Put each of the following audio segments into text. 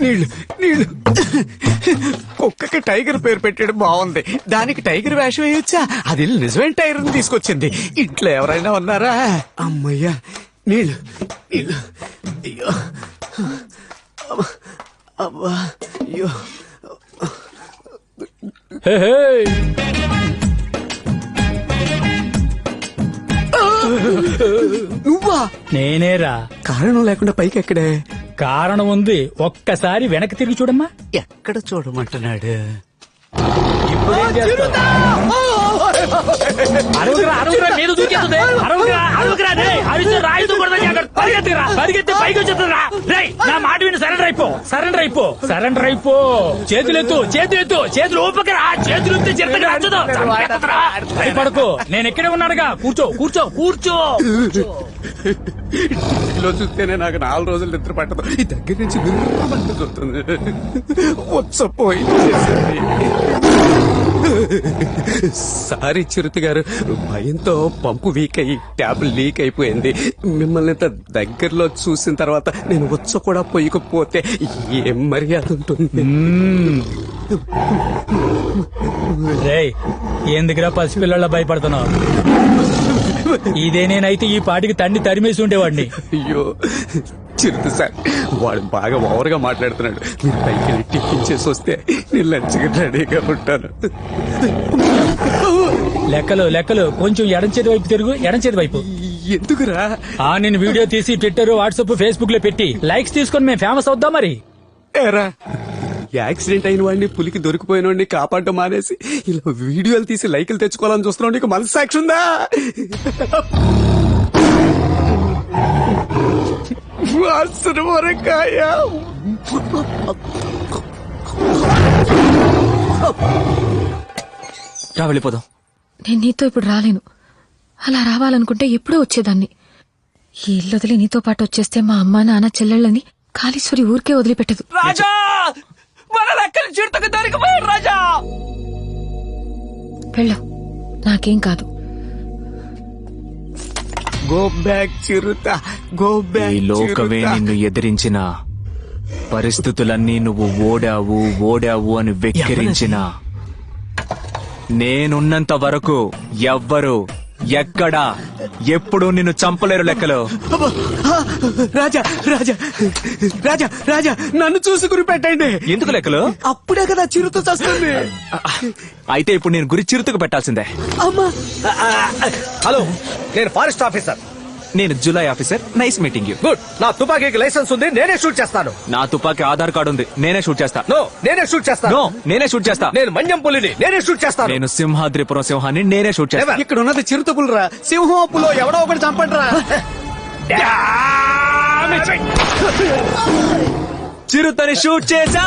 నీళ్ళు నీళ్ళు. కుక్కకి టైగర్ పేరు పెట్టడం బాగుంది, దానికి టైగర్ వేషం వేయొచ్చా? అది నిజమైన టైగర్ తీసుకొచ్చింది. ఇంట్లో ఎవరైనా ఉన్నారా? అమ్మయ్యా, నీళ్ళు నీళ్ళు. అయ్యో అబ్బా, అయ్యో. నువ్వా? నేనేరా. కారణం లేకుండా పైకి ఎక్కడే? కారణం ఉంది, ఒక్కసారి వెనక్కి తిరిగి చూడమ్మా. ఎక్కడ చూడమంటున్నాడు? ఇప్పుడేం చేస్తావు? అరవకురా, అరవకురా, మీద దూకేస్తుంది. అరవకురా, అరవకురా, రేయ్, అరిచి రాయితో కొడతాను జాగ్రత్త. పరిగెత్తిరా, పరిగెత్తి పైకి వచ్చేస్తుందిరా. రేయ్, నా మాట విని సరెండర్ అయిపో, సరెండర్ అయిపో, సరెండర్ అయిపో. చేతులెత్తు, చేతులెత్తు, చేతులు ఊపకరా, చేతులు ఎత్తి చిత్తగా నచ్చదు. భయపడకు, నేను ఎక్కడే ఉన్నాడుగా. కూర్చో, కూర్చో, కూర్చో. ఇంట్లో చూస్తేనే నాకు 4 రోజులు నిద్ర పట్టదు. ఈ దగ్గర నుంచి విర్రమంటూ చూస్తుంది. సారీ చిరుతి గారు, భయంతో పంపు వీక్ అయ్యి ట్యాబ్ లీక్ అయిపోయింది. మిమ్మల్ని ఇంత దగ్గరలో చూసిన తర్వాత నేను వచ్చ కూడా పోయకపోతే ఏం మర్యాద ఉంటుంది? రేయ్, ఎందుకురా పసిపిల్లల భయపడుతున్నావు? ఇదే నేనైతే ఈ పాటికి తండ్రి తరిమేసి ఉండేవాడిని. అయ్యో చిరుతి సార్, వాడు బాగా ఓవర్గా మాట్లాడుతున్నాడు. మీరు పైకి వెళ్ళి టిఫిన్ చేసి వస్తే నేను లంచ్కి రెడీగా ఉంటాను. లెక్కలు లెక్కలు, కొంచెం ఎడం చేతి వైపు తిరుగు, ఎడం చేతి వైపు. ఎందుకురా? నేను వీడియో తీసి ట్విట్టర్, వాట్సాప్, ఫేస్బుక్ లో పెట్టి లైక్స్ తీసుకొని మేము ఫేమస్ అవుద్దాం. మరి ఏరా, యాక్సిడెంట్ అయిన వాడిని, పులికి దొరికిపోయిన వాడిని కాపాడటం మానేసి ఇలా వీడియోలు తీసి లైకులు తెచ్చుకోవాలని చూస్తున్నావు. నీకు మనస్సాక్షి ఉందా? వాసన వరకాయ. రా వెళ్ళిపోదాం. నేను నీతో ఇప్పుడు రాలేను. అలా రావాలనుకుంటే ఎప్పుడూ వచ్చేదాన్ని. ఈ ఇల్లు వదిలి నీతో పాటు వచ్చేస్తే మా అమ్మ, నాన్న, చెల్లెళ్ళని కాళీశ్వరి ఊరికే వదిలిపెట్టదు. రాజా, మన లెక్కలు చిరుతకు దొరికిపోయాడు రాజా. వెళ్ళవు, నాకేం కాదు. గో బ్యాక్ చిరుత, గో బ్యాక్. ఈ లోకమే నిన్ను ఎదిరించిన, పరిస్థితులన్నీ నువ్వు ఓడావు ఓడావు అని వెక్కిరించిన, నేనున్నంత వరకు ఎవ్వరు ఎక్కడా ఎప్పుడు నిన్ను చంపలేరు లెక్కలో. రాజా రాజా రాజా రాజా, నన్ను చూసుకుని పెట్టండి. ఎందుకు లెక్కలు? అప్పుడే కదా చిరుత చస్తుంది. అయితే ఇప్పుడు నేను గురి చిరుతకు పెట్టాల్సిందే. అమ్మా, హలో, నేను ఫారెస్ట్ ఆఫీసర్. నేను July officer. Nice meeting you. Good. నా తుపాకీకి లైసెన్స్ ఉంది, నేనే షూట్ చేస్తాను. నా తుపాకీ ఆధార్ కార్డు ఉంది, నేనే షూట్ చేస్తా. నో, నేనే షూట్ చేస్తాను. నో, నేనే షూట్ చేస్తా. నేను మన్యం పులిని, నేనే షూట్ చేస్తాను. నేను సింహాద్రిపురం సింహాన్ని, నేనే షూట్ చేస్తా. ఇక్కడ ఉన్నది చిరుత పులిరా. సింహం పులో ఎవడో ఒకటి చంపండిరా. చిరుతని షూట్ చేసా.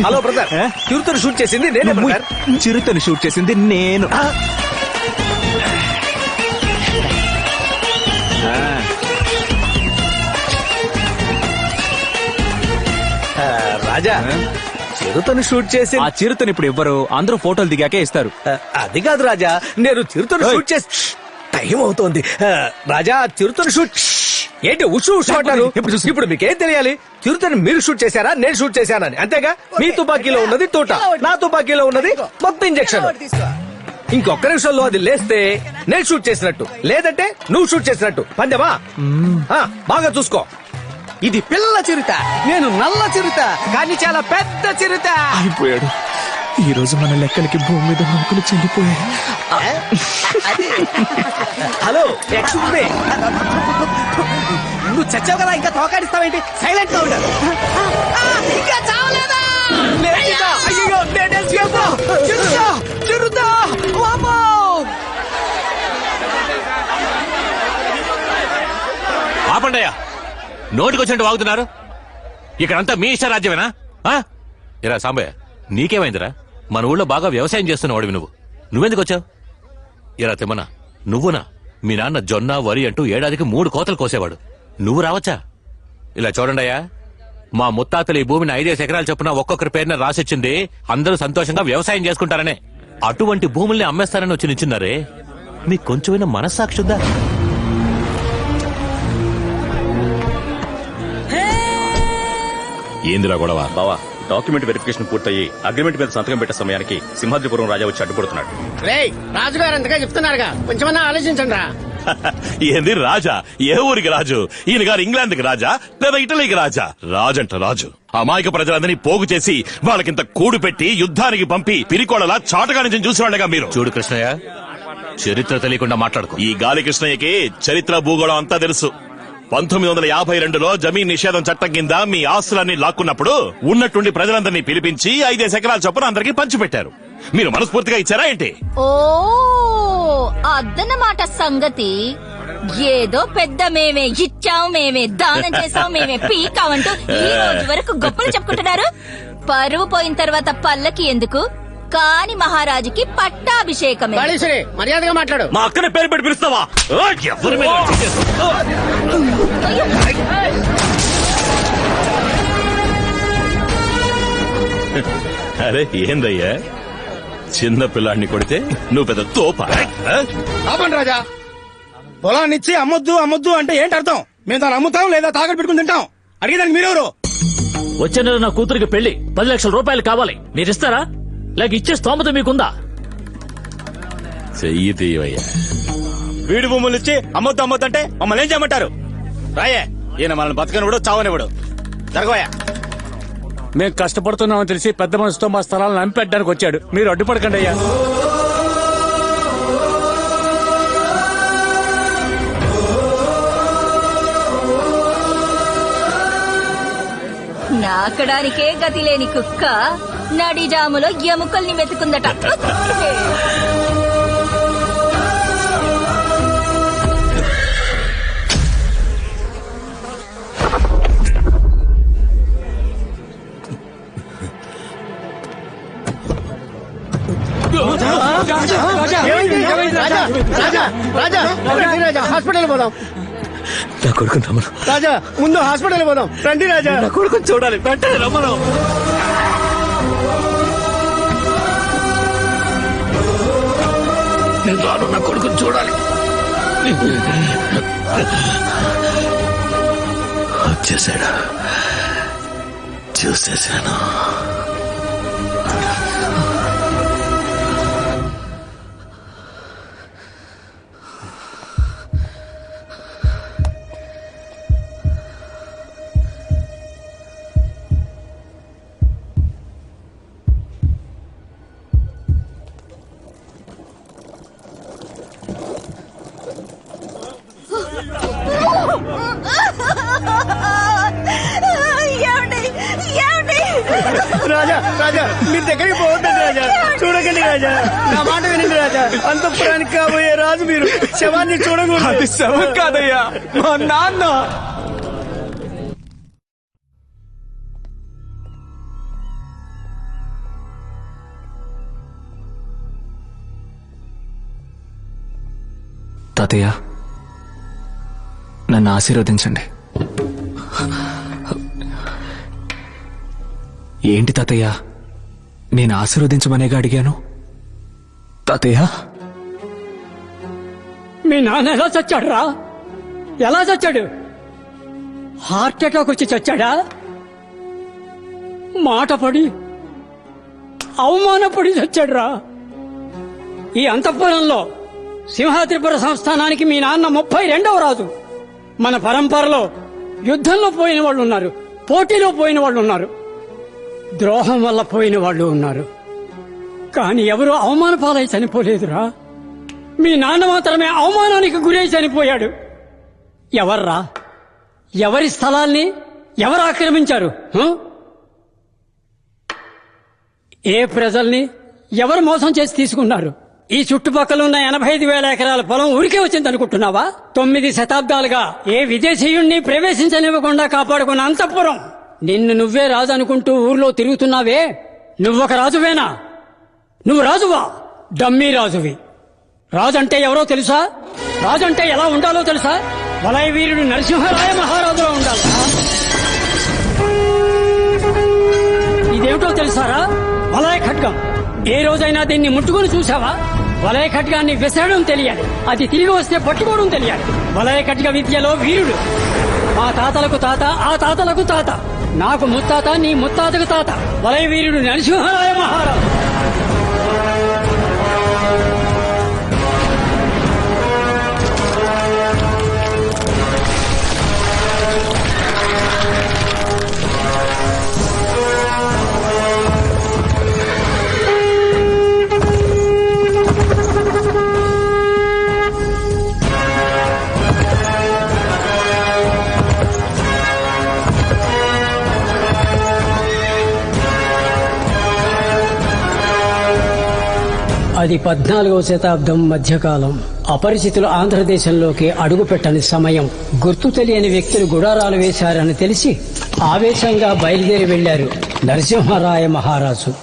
హలో బ్రదర్, చిరుతను షూట్ చేసింది నేనే బ్రదర్. చిరుతని షూట్ చేసింది నేను. రాజా, చిరుతను షూట్ చేసి ఆ చిరుతని ఇప్పుడు ఇవ్వరు, అందరూ ఫోటోలు దిగాకే ఇస్తారు. అది కాదు రాజా, నేను చిరుతను షూట్ చేసి టైం అవుతోంది. రాజా, చిరుతను షూట్ ఏంటి ఉషు ఉషు అంటారు? ఇప్పుడు మీకేం తెలియాలి? చిరుతను మీరు షూట్ చేశారా, నేను షూట్ చేశానని? అంతేగా. మీ తుపాకీలో ఉన్నది తోట, నా తుపాకీలో ఉన్నది మొత్తం ఇంజెక్షన్. ఇంకొక నిమిషంలో అది లేస్తే నేను షూట్ చేసినట్టు, లేదంటే నువ్వు షూట్ చేసినట్టు. పందెమా? బాగా చూసుకో. ఇది పిల్ల చిరుత, నేను నల్ల చిరుత, కానీ చాలా పెద్ద చిరుత. అయిపోయాడు. ఈ రోజు మన లెక్కలకి భూమి మీద నౌకలు చెల్లిపోయాయి. Hello, excuse me. నువ్వు చచ్చావు కదా, ఇంకా తోకాడిస్తావేంటి? సైలెంట్ గా ఉండాలి. ఇంకా చావలేదా? అయ్యో, నేను escape. చిరుత, చిరుత, వామ్మో! ఆపండయ్యా, నోటికొచ్చినట్టు వాగుతున్నారు. ఇక్కడంతా మీ ఇష్ట రాజ్యమేనా? ఇరా సాంబయ్య, నీకేమైందిరా? మన ఊళ్ళో బాగా వ్యవసాయం చేస్తున్నవాడివి నువ్వెందుకు వచ్చావు? ఇరా తిమ్మన, నువ్వునా? మీ నాన్న జొన్న, వరి అంటూ ఏడాదికి 3 కోతలు కోసేవాడు. నువ్వు రావచ్చా? ఇలా చూడండియా, మా ముత్తాతలు ఈ భూమిని 5 ఎకరాలు చొప్పున ఒక్కొక్కరి పేరున రాసిచ్చింది అందరూ సంతోషంగా వ్యవసాయం చేసుకుంటారనే. అటువంటి భూముల్ని అమ్మేస్తారని వచ్చి నిల్చున్నారే, మీకు కొంచెమైనా మనస్సాక్షి ఉందా? ఏందిరా గొడవ? బావా డాక్యుమెంట్ వెరిఫికేషన్ పూర్తయి అగ్రిమెంట్ మీద సంతకం పెట్టే సమయానికి సింహాద్రిపురం రాజా వచ్చి అడ్డుపడుతున్నాడు. రేయ్ రాజుగారు అంతగా చెప్తున్నారుగా కొంచెమన్నా ఆలోచించండి రా. ఏంది రాజా? ఏ ఊరికి రాజు? ఈయన గారు ఇంగ్లాండ్ కి రాజా లేదా ఇటలీకి రాజా? రాజంట రాజు. అమాయక ప్రజలందరినీ పోగు చేసి వాళ్ళకింత కూడు పెట్టి యుద్ధానికి పంపి పిరికోడలా చాటగా నుంచి చూసివాళ్ళగా మీరు. చూడు కృష్ణయ్య, చరిత్ర తెలియకుండా మాట్లాడుకో. ఈ గాలి కృష్ణయ్యకి చరిత్ర భూగోళం అంతా తెలుసు. 1952లో జమీన్ నిషేధం చట్టం కింద మీ ఆస్తులన్నీ లాక్కున్నప్పుడు ఉన్నట్టుండి ప్రజలందరినీ పిలిపించి 5 ఎకరాల చొప్పున అందరికీ పంచిపెట్టారు. మీరు మనస్ఫూర్తిగా ఇచ్చారా ఏంటి? ఓ అదన్నమాట సంగతి. ఏదో పెద్ద మేమే ఇచ్చాం, మేమే దానం చేసాం, మేమే పీకామంటూ ఈ రోజు వరకు గొప్పలు చెప్పుకుంటున్నారు. పరువు పోయిన తర్వాత పల్లకి ఎందుకు? కాని మహారాజుకి పట్టాభిషేకమే. కాళేశ్వరి మర్యాదగా మాట్లాడు. మా అక్కని పేరు పెట్టి పిలుస్తావా? ఎవరి మీద అటాక్ చేస్తావు? అరే ఏందయ్యా, చిన్న పిల్లాడిని కొడితే నువ్వు పెద్ద తోప. ఆపండి రాజా. పొలాన్ని ఇచ్చి అమ్మొద్దు అంటే ఏంటి అర్థం? మేము దాన్ని అమ్ముతాం లేదా తాకట్టు పెట్టుకుని తింటాం. అడిగేదానికి మీరెవరు? వచ్చే నెల నా కూతురికి పెళ్లి 10 లక్షల రూపాయలు కావాలి. మీరిస్తారా? లేక ఇచ్చే స్తోమత మీకుందా? చెయ్యి తీయవయ్యా. వీడి భూములు ఇచ్చి అమ్మొద్దు అంటే మమ్మల్ని ఏం చేయమంటారు? రాయే, ఈయన మనల్ని బతకనివ్వడు చావనివ్వడు. జరగవయ్యా. మేము కష్టపడుతున్నామని తెలిసి పెద్ద మనసుతో మా స్థలాలను అమ్మిపెట్టడానికి వచ్చాడు. మీరు అడ్డుపడకండి అయ్యా. నాకడానికే గతి లేని కుక్క నడిజాములో ఎముకల్ని వెతుకుందట. హాస్పిటల్ పోదాం. నా కొడుకు రమ్మను. రాజా ముందు హాస్పిటల్ పోదాం. రండి రాజా. నా కొడుకు చూడాలి. వెంటనే రమ్మను. నేను రాను, నా కొడుకుని చూడాలి. వచ్చేసాడు, చూసేసాను. రాజా రాజా మీ దగ్గరికి పోవద్దండి రాజా. చూడకండి రాజా, నా మాట వినండి రాజా. అంతఃపురానికి కాబోయే రాజు మీరు. శవాన్ని చూడకూడదు. అది శవం కాదయ్యా, మా నాన్న. తాతయ్య, నన్ను ఆశీర్వదించండి. ఏంటి తాతయ్య, నేను ఆశీర్వదించమనేగా అడిగాను. తాతయ్య, మీ నాన్న ఎలా చచ్చాడు రా? ఎలా చచ్చాడు? హార్ట్ అటాక్ వచ్చి చచ్చాడా? మాట పడి అవమానపడి చచ్చాడు రా. ఈ అంతఃపురంలో సింహాద్రిపుర సంస్థానానికి మీ నాన్న 32వ రాజు. మన పరంపరలో యుద్ధంలో పోయిన వాళ్ళు ఉన్నారు, పోటీలో పోయిన వాళ్ళు ఉన్నారు, ద్రోహం వల్ల పోయిన వాళ్ళు ఉన్నారు. కాని ఎవరు అవమాన పాలై చనిపోలేదురా. మీ నాన్న మాత్రమే అవమానానికి గురై చనిపోయాడు. ఎవర్రా? ఎవరి స్థలాల్ని ఎవరు ఆక్రమించారు? ఏ ప్రజల్ని ఎవరు మోసం చేసి తీసుకున్నారు? ఈ చుట్టుపక్కల ఉన్న 85,000 ఎకరాల పొలం ఊరికే వచ్చిందనుకుంటున్నావా? 9 శతాబ్దాలుగా ఏ విదేశీయుణ్ణి ప్రవేశించనివ్వకుండా కాపాడుకున్న అంతఃపురం. నిన్ను నువ్వే రాజు అనుకుంటూ ఊర్లో తిరుగుతున్నావే, నువ్వొక రాజువేనా? నువ్వు రాజువా? డమ్మీ రాజువి. రాజంటే ఎవరో తెలుసా? రాజంటే ఎలా ఉండాలో తెలుసా? వలయ వీరుడు నరసింహరాయ మహారాజులో ఉండాలి. ఇదేమిటో తెలుసారా? వలయ ఖడ్గం. ఏ రోజైనా దీన్ని ముట్టుకుని చూసావా? వలయ ఖడ్గాన్ని విసరడం తెలియాలి, అది తిరిగి వస్తే పట్టుకోవడం తెలియాలి. వలయ ఖడ్గ విద్యలో వీరుడు. మా మా తాతలకు తాత, ఆ తాతలకు తాత, నాకు ముత్తాత, నీ ముత్తాతకు తాత, వలయ వీరుడు నరసింహరాయ మహారాజు. అది 14వ శతాబ్దం మధ్యకాలం. అపరిచితులు ఆంధ్రదేశంలోకి అడుగుపెట్టని సమయం. గుర్తు తెలియని వ్యక్తులు గుడారాలు వేశారని తెలిసి ఆవేశంగా బయలుదేరి వెళ్లారు నరసింహరాయ మహారాజు.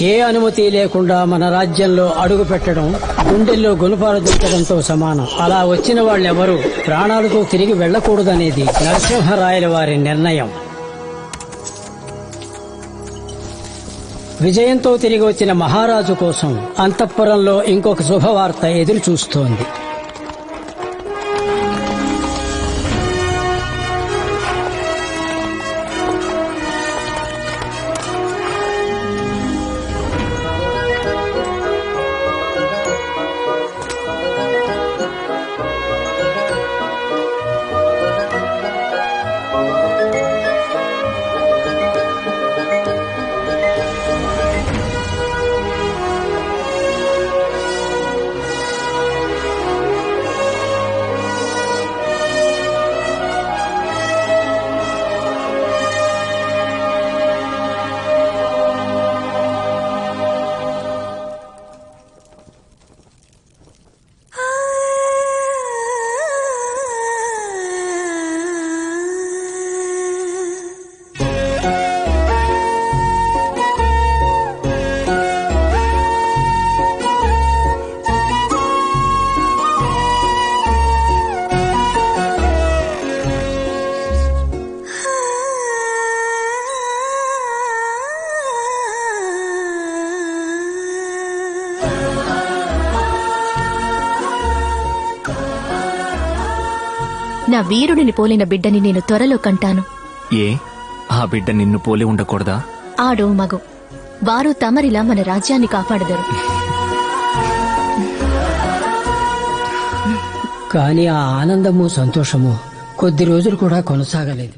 ఏ అనుమతి లేకుండా మన రాజ్యంలో అడుగు పెట్టడం గుండెల్లో గుణపాలు దించడంతో సమానం. అలా వచ్చిన వాళ్ళెవరూ ప్రాణాలతో తిరిగి వెళ్లకూడదనేది నరసింహరాయల వారి నిర్ణయం. విజయంతో తిరిగి వచ్చిన మహారాజు కోసం అంతఃపురంలో ఇంకొక శుభవార్త ఎదురు చూస్తోంది. నా వీరుడిని పోలిన బిడ్డని నేను త్వరలో కంటాను. ఏ ఆ బిడ్డ నిన్ను పోలి ఉండకూడదా? ఆడో మగో వారు తమరిలా మన రాజ్యాన్ని కాపాడదరు. కాని ఆ ఆనందము సంతోషము కొద్ది రోజులు కూడా కొనసాగలేదు.